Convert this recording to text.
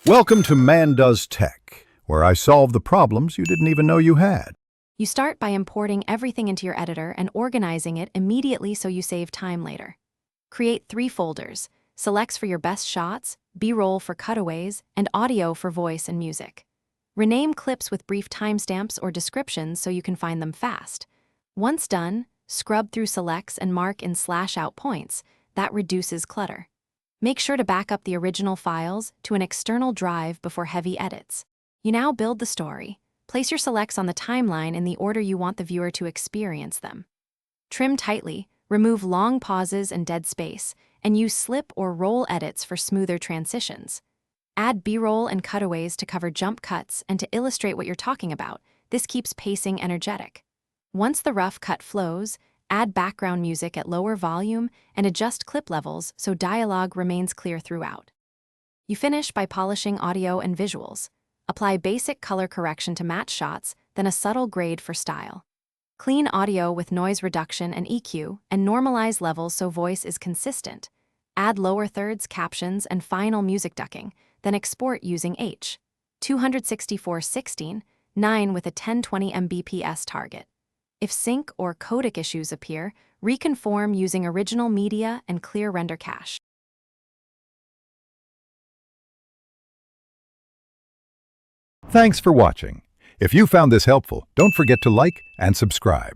Welcome to Man Does Tech, where I solve the problems you didn't even know you had. You start by importing everything into your editor and organizing it immediately so you save time later. Create 3 folders: selects for your best shots, B-roll for cutaways, and audio for voice and music. Rename clips with brief timestamps or descriptions so you can find them fast. Once done, scrub through selects and mark in /out points. That reduces clutter. Make sure to back up the original files to an external drive before heavy edits. You now build the story. Place your selects on the timeline in the order you want the viewer to experience them. Trim tightly, remove long pauses and dead space, and use slip or roll edits for smoother transitions. Add B-roll and cutaways to cover jump cuts and to illustrate what you're talking about. This keeps pacing energetic. Once the rough cut flows, add background music at lower volume and adjust clip levels so dialogue remains clear throughout. You finish by polishing audio and visuals. Apply basic color correction to match shots, then a subtle grade for style. Clean audio with noise reduction and EQ, and normalize levels so voice is consistent. Add lower thirds, captions, and final music ducking, then export using H. 264/16, 9 with a 1020 Mbps target. If sync or codec issues appear, reconform using original media and clear render cache. Thanks for watching. If you found this helpful, don't forget to like and subscribe.